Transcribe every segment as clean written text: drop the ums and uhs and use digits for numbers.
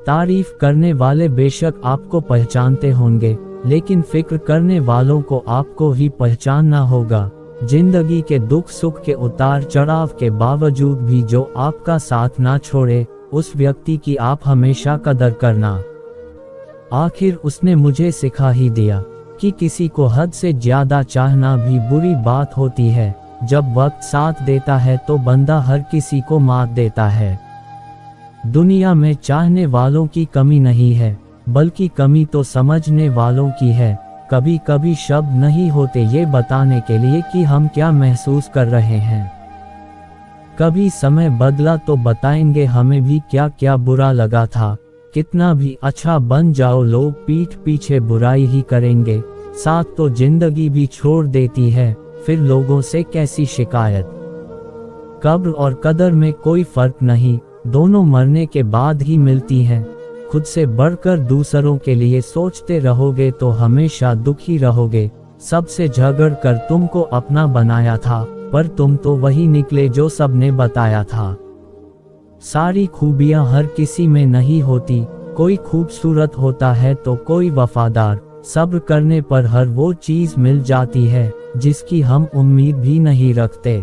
तारीफ करने वाले बेशक आपको पहचानते होंगे, लेकिन फिक्र करने वालों को आपको ही पहचानना होगा। जिंदगी के दुख सुख के उतार चढ़ाव के बावजूद भी जो आपका साथ ना छोड़े, उस व्यक्ति की आप हमेशा कदर करना। आखिर उसने मुझे सिखा ही दिया कि किसी को हद से ज्यादा चाहना भी बुरी बात होती है। जब वक्त साथ देता है तो बंदा हर किसी को मात देता है। दुनिया में चाहने वालों की कमी नहीं है, बल्कि कमी तो समझने वालों की है। कभी कभी शब्द नहीं होते ये बताने के लिए कि हम क्या महसूस कर रहे हैं। कभी समय बदला तो बताएंगे हमें भी क्या क्या बुरा लगा था। कितना भी अच्छा बन जाओ लोग पीठ पीछे बुराई ही करेंगे। साथ तो जिंदगी भी छोड़ देती है, फिर लोगों से कैसी शिकायत। कब्र और कदर में कोई फर्क नहीं, दोनों मरने के बाद ही मिलती हैं। खुद से बढ़कर दूसरों के लिए सोचते रहोगे तो हमेशा दुखी रहोगे। सबसे झगड़ कर तुमको अपना बनाया था, पर तुम तो वही निकले जो सबने बताया था। सारी खूबियां हर किसी में नहीं होती, कोई खूबसूरत होता है तो कोई वफादार। सब्र करने पर हर वो चीज मिल जाती है जिसकी हम उम्मीद भी नहीं रखते।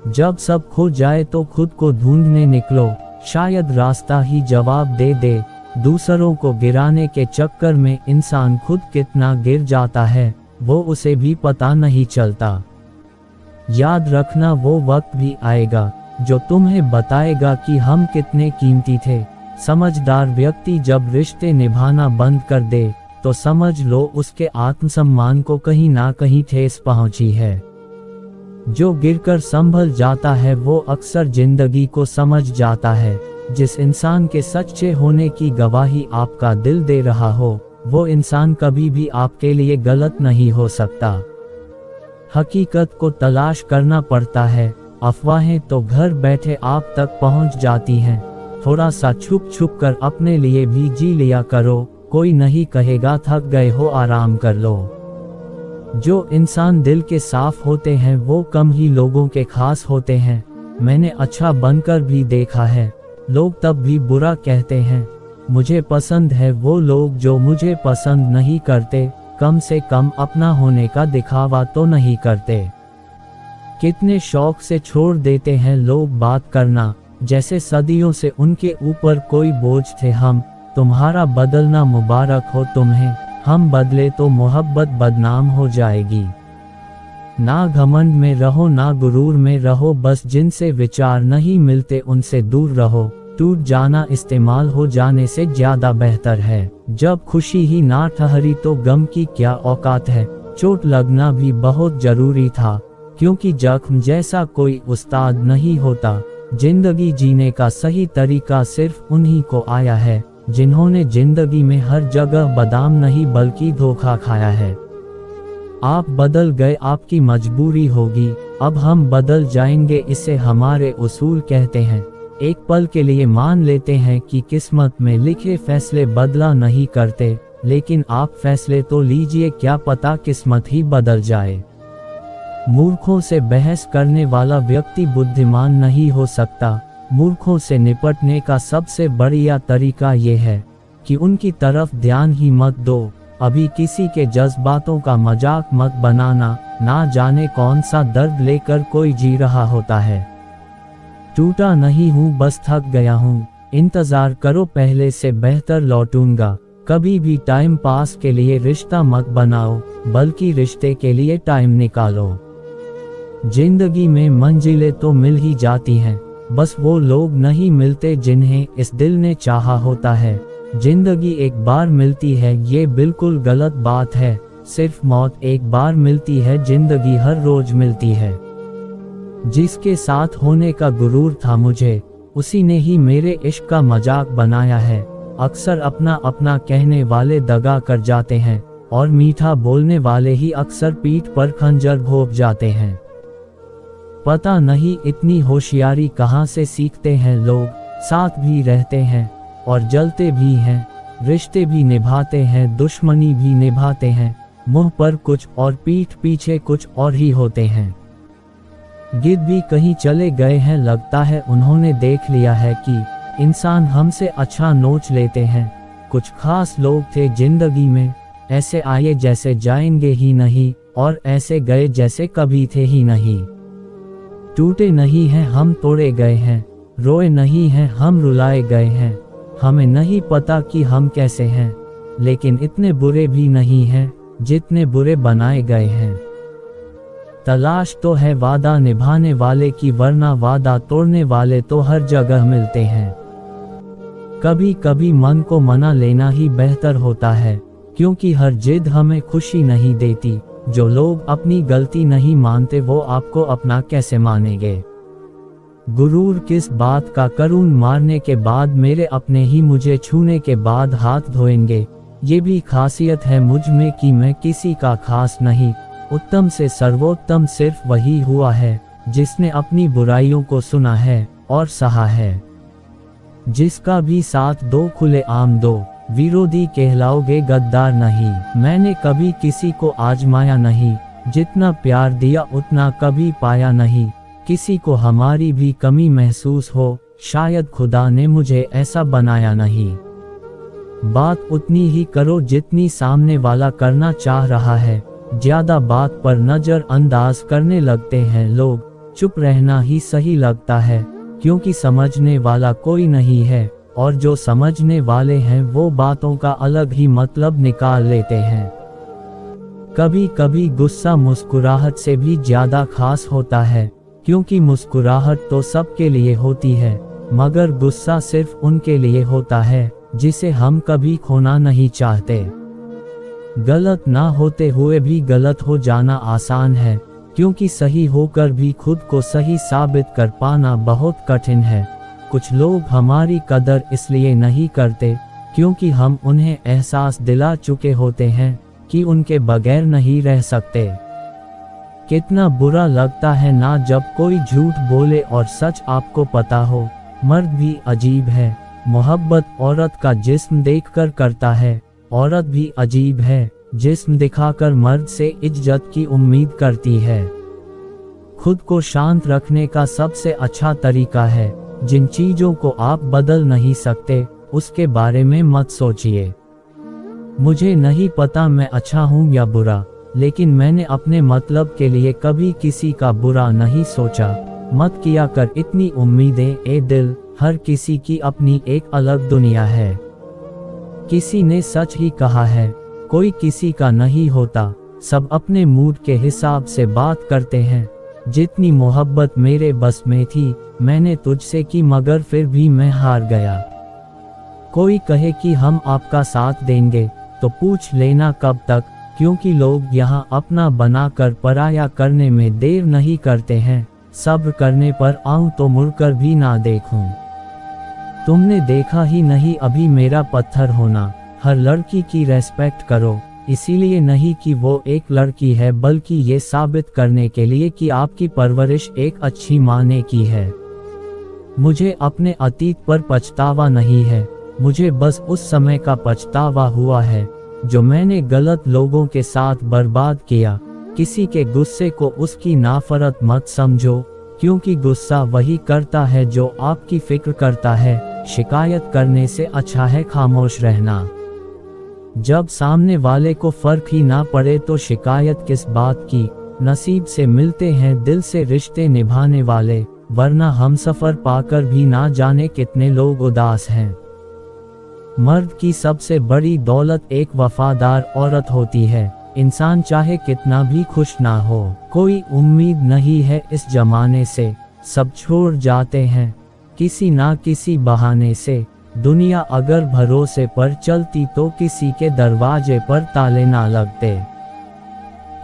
जब सब खो जाए तो खुद को ढूंढने निकलो, शायद रास्ता ही जवाब दे दे। दूसरों को गिराने के चक्कर में इंसान खुद कितना गिर जाता है, वो उसे भी पता नहीं चलता। याद रखना वो वक्त भी आएगा जो तुम्हें बताएगा कि हम कितने कीमती थे। समझदार व्यक्ति जब रिश्ते निभाना बंद कर दे तो समझ लो उसके आत्मसम्मान को कहीं ना कहीं ठेस पहुंची है। जो गिरकर संभल जाता है वो अक्सर जिंदगी को समझ जाता है। जिस इंसान के सच्चे होने की गवाही आपका दिल दे रहा हो, वो इंसान कभी भी आपके लिए गलत नहीं हो सकता। हकीकत को तलाश करना पड़ता है, अफवाहें तो घर बैठे आप तक पहुंच जाती हैं। थोड़ा सा छुप छुप कर अपने लिए भी जी लिया करो, कोई नहीं कहेगा थक गए हो आराम कर लो। जो इंसान दिल के साफ होते हैं वो कम ही लोगों के खास होते हैं। मैंने अच्छा बनकर भी देखा है, लोग तब भी बुरा कहते हैं। मुझे पसंद है वो लोग जो मुझे पसंद नहीं करते, कम से कम अपना होने का दिखावा तो नहीं करते। कितने शौक से छोड़ देते हैं लोग बात करना, जैसे सदियों से उनके ऊपर कोई बोझ थे हम। तुम्हारा बदलना मुबारक हो तुम्हें, हम बदले तो मोहब्बत बदनाम हो जाएगी। ना घमंड में रहो ना गुरूर में रहो, बस जिनसे विचार नहीं मिलते उनसे दूर रहो। टूट जाना इस्तेमाल हो जाने से ज्यादा बेहतर है। जब खुशी ही ना ठहरी तो गम की क्या औकात है। चोट लगना भी बहुत जरूरी था, क्योंकि जख्म जैसा कोई उस्ताद नहीं होता। जिंदगी जीने का सही तरीका सिर्फ उन्हीं को आया है जिन्होंने जिंदगी में हर जगह बादाम नहीं बल्कि धोखा खाया है। आप बदल गए, आपकी मजबूरी होगी, अब हम बदल जाएंगे, इसे हमारे उसूल कहते हैं। एक पल के लिए मान लेते हैं कि किस्मत में लिखे फैसले बदला नहीं करते, लेकिन आप फैसले तो लीजिए, क्या पता किस्मत ही बदल जाए। मूर्खों से बहस करने वाला व्यक्ति बुद्धिमान नहीं हो सकता। मूर्खों से निपटने का सबसे बढ़िया तरीका ये है कि उनकी तरफ ध्यान ही मत दो। अभी किसी के जज्बातों का मजाक मत बनाना, ना जाने कौन सा दर्द लेकर कोई जी रहा होता है। टूटा नहीं हूँ, बस थक गया हूँ, इंतजार करो, पहले से बेहतर लौटूंगा। कभी भी टाइम पास के लिए रिश्ता मत बनाओ, बल्कि रिश्ते के लिए टाइम निकालो। जिंदगी में मंजिलें तो मिल ही जाती हैं, बस वो लोग नहीं मिलते जिन्हें इस दिल ने चाहा होता है। जिंदगी एक बार मिलती है ये बिल्कुल गलत बात है, सिर्फ मौत एक बार मिलती है, जिंदगी हर रोज मिलती है। जिसके साथ होने का गुरूर था मुझे, उसी ने ही मेरे इश्क का मजाक बनाया है। अक्सर अपना अपना कहने वाले दगा कर जाते हैं, और मीठा बोलने वाले ही अक्सर पीठ पर खंजर भोंक जाते हैं। पता नहीं इतनी होशियारी कहाँ से सीखते हैं लोग। साथ भी रहते हैं और जलते भी हैं, रिश्ते भी निभाते हैं, दुश्मनी भी निभाते हैं। मुंह पर कुछ और पीठ पीछे कुछ और ही होते हैं। गिद्ध भी कहीं चले गए हैं, लगता है उन्होंने देख लिया है कि इंसान हमसे अच्छा नोच लेते हैं। कुछ खास लोग थे जिंदगी में, ऐसे आए जैसे जाएंगे ही नहीं, और ऐसे गए जैसे कभी थे ही नहीं। टूटे नहीं हैं हम, तोड़े गए हैं, रोए नहीं हैं हम, रुलाए गए हैं। हमें नहीं पता कि हम कैसे हैं, लेकिन इतने बुरे भी नहीं हैं जितने बुरे बनाए गए हैं। तलाश तो है वादा निभाने वाले की, वरना वादा तोड़ने वाले तो हर जगह मिलते हैं। कभी कभी मन को मना लेना ही बेहतर होता है, क्योंकि हर जिद हमें खुशी नहीं देती। जो लोग अपनी गलती नहीं मानते वो आपको अपना कैसे मानेंगे। गुरूर किस बात का करूं, मारने के बाद मेरे अपने ही मुझे छूने के बाद हाथ धोएंगे। ये भी खासियत है मुझ में कि मैं किसी का खास नहीं। उत्तम से सर्वोत्तम सिर्फ वही हुआ है जिसने अपनी बुराइयों को सुना है और सहा है। जिसका भी साथ दो खुले आम दो, विरोधी कहलाओगे गद्दार नहीं। मैंने कभी किसी को आजमाया नहीं, जितना प्यार दिया उतना कभी पाया नहीं। किसी को हमारी भी कमी महसूस हो, शायद खुदा ने मुझे ऐसा बनाया नहीं। बात उतनी ही करो जितनी सामने वाला करना चाह रहा है। ज्यादा बात पर नजर अंदाज करने लगते हैं लोग। चुप रहना ही सही लगता है, क्योंकि समझने वाला कोई नहीं है, और जो समझने वाले हैं वो बातों का अलग ही मतलब निकाल लेते हैं। कभी कभी गुस्सा मुस्कुराहट से भी ज्यादा खास होता है, क्योंकि मुस्कुराहट तो सबके लिए होती है, मगर गुस्सा सिर्फ उनके लिए होता है जिसे हम कभी खोना नहीं चाहते। गलत ना होते हुए भी गलत हो जाना आसान है, क्योंकि सही होकर भी खुद को सही साबित कर पाना बहुत कठिन है। कुछ लोग हमारी कदर इसलिए नहीं करते क्योंकि हम उन्हें एहसास दिला चुके होते हैं कि उनके बगैर नहीं रह सकते। कितना बुरा लगता है ना जब कोई झूठ बोले और सच आपको पता हो। मर्द भी अजीब है, मोहब्बत औरत का जिस्म देखकर करता है। औरत भी अजीब है, जिस्म दिखाकर मर्द से इज्जत की उम्मीद करती है। खुद को शांत रखने का सबसे अच्छा तरीका है, जिन चीजों को आप बदल नहीं सकते उसके बारे में मत सोचिए। मुझे नहीं पता मैं अच्छा हूँ या बुरा, लेकिन मैंने अपने मतलब के लिए कभी किसी का बुरा नहीं सोचा। मत किया कर इतनी उम्मीदें ए दिल, हर किसी की अपनी एक अलग दुनिया है। किसी ने सच ही कहा है, कोई किसी का नहीं होता, सब अपने मूड के हिसाब से बात करते हैं। जितनी मोहब्बत मेरे बस में थी मैंने तुझसे की, मगर फिर भी मैं हार गया। कोई कहे कि हम आपका साथ देंगे तो पूछ लेना कब तक, क्योंकि लोग यहाँ अपना बनाकर पराया करने में देर नहीं करते हैं। सब्र करने पर आऊं तो मुड़कर भी ना देखूं। तुमने देखा ही नहीं अभी मेरा पत्थर होना। हर लड़की की रेस्पेक्ट करो, इसीलिए नहीं कि वो एक लड़की है, बल्कि ये साबित करने के लिए कि आपकी परवरिश एक अच्छी माँ ने की है। मुझे अपने अतीत पर पछतावा नहीं है, मुझे बस उस समय का पछतावा हुआ है जो मैंने गलत लोगों के साथ बर्बाद किया। किसी के गुस्से को उसकी नाफरत मत समझो, क्योंकि गुस्सा वही करता है जो आपकी फिक्र करता है। शिकायत करने से अच्छा है खामोश रहना। जब सामने वाले को फर्क ही ना पड़े तो शिकायत किस बात की। नसीब से मिलते हैं दिल से रिश्ते निभाने वाले, वरना हम सफर पाकर भी ना जाने कितने लोग उदास हैं। मर्द की सबसे बड़ी दौलत एक वफादार औरत होती है। इंसान चाहे कितना भी खुश ना हो, कोई उम्मीद नहीं है इस जमाने से, सब छोड़ जाते हैं किसी ना किसी बहाने से। दुनिया अगर भरोसे पर चलती तो किसी के दरवाजे पर ताले ना लगते।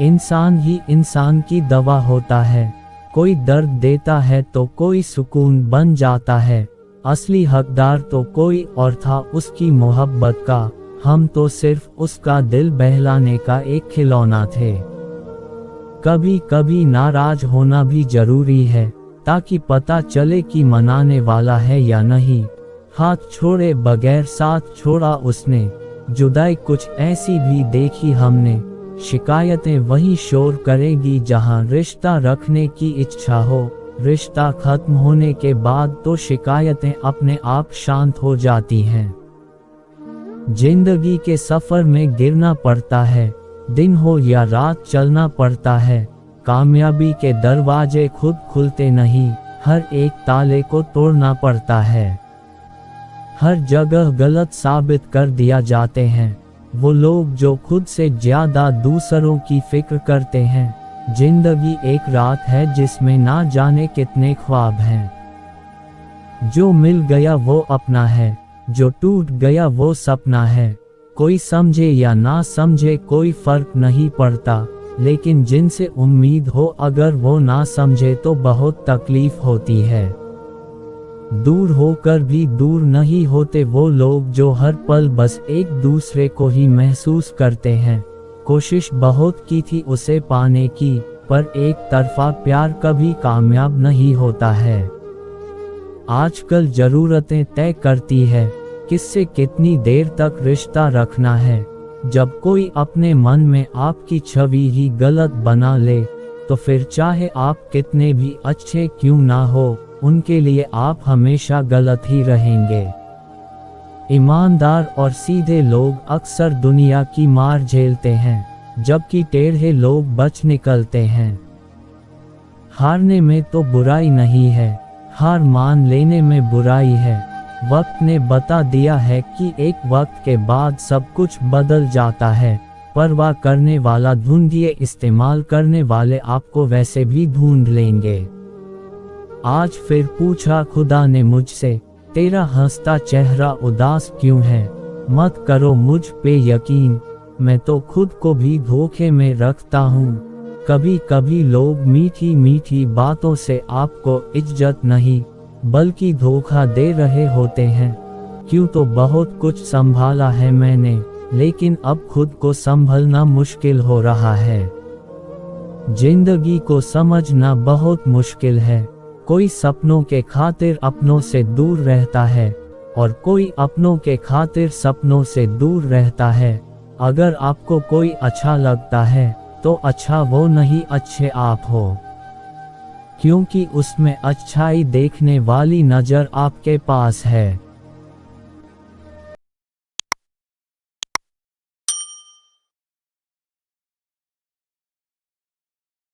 इंसान ही इंसान की दवा होता है, कोई दर्द देता है तो कोई सुकून बन जाता है। असली हकदार तो कोई और था उसकी मोहब्बत का, हम तो सिर्फ उसका दिल बहलाने का एक खिलौना थे। कभी कभी नाराज होना भी जरूरी है, ताकि पता चले कि मनाने वाला है या नहीं। हाथ छोड़े बगैर साथ छोड़ा उसने, जुदाई कुछ ऐसी भी देखी हमने। शिकायतें वहीं शोर करेगी जहां रिश्ता रखने की इच्छा हो। रिश्ता खत्म होने के बाद तो शिकायतें अपने आप शांत हो जाती हैं। जिंदगी के सफर में गिरना पड़ता है, दिन हो या रात चलना पड़ता है। कामयाबी के दरवाजे खुद खुलते नहीं, हर एक ताले को तोड़ना पड़ता है। हर जगह गलत साबित कर दिया जाते हैं वो लोग जो खुद से ज्यादा दूसरों की फिक्र करते हैं। जिंदगी एक रात है जिसमें ना जाने कितने ख्वाब हैं। जो मिल गया वो अपना है, जो टूट गया वो सपना है। कोई समझे या ना समझे कोई फर्क नहीं पड़ता, लेकिन जिनसे उम्मीद हो अगर वो ना समझे तो बहुत तकलीफ होती है। दूर होकर भी दूर नहीं होते वो लोग जो हर पल बस एक दूसरे को ही महसूस करते हैं। कोशिश बहुत की थी उसे पाने की, पर एक तरफा प्यार कभी कामयाब नहीं होता है। आजकल जरूरतें तय करती है किससे कितनी देर तक रिश्ता रखना है। जब कोई अपने मन में आपकी छवि ही गलत बना ले, तो फिर चाहे आप कितने भी अच्छे क्यों ना हो, उनके लिए आप हमेशा गलत ही रहेंगे। ईमानदार और सीधे लोग अक्सर दुनिया की मार झेलते हैं, जबकि टेढ़े लोग बच निकलते हैं। हारने में तो बुराई नहीं है, हार मान लेने में बुराई है। वक्त ने बता दिया है कि एक वक्त के बाद सब कुछ बदल जाता है। परवाह करने वाला ढूंढिए, इस्तेमाल करने वाले आपको वैसे भी ढूंढ लेंगे। आज फिर पूछा खुदा ने मुझसे, तेरा हंसता चेहरा उदास क्यों है? मत करो मुझ पे यकीन, मैं तो खुद को भी धोखे में रखता हूँ। कभी कभी लोग मीठी मीठी बातों से आपको इज्जत नहीं बल्कि धोखा दे रहे होते हैं। क्यों तो बहुत कुछ संभाला है मैंने, लेकिन अब खुद को संभलना मुश्किल हो रहा है। जिंदगी को समझना बहुत मुश्किल है। कोई सपनों के खातिर अपनों से दूर रहता है और कोई अपनों के खातिर सपनों से दूर रहता है। अगर आपको कोई अच्छा लगता है तो अच्छा वो नहीं, अच्छे आप हो, क्योंकि उसमें अच्छाई देखने वाली नजर आपके पास है।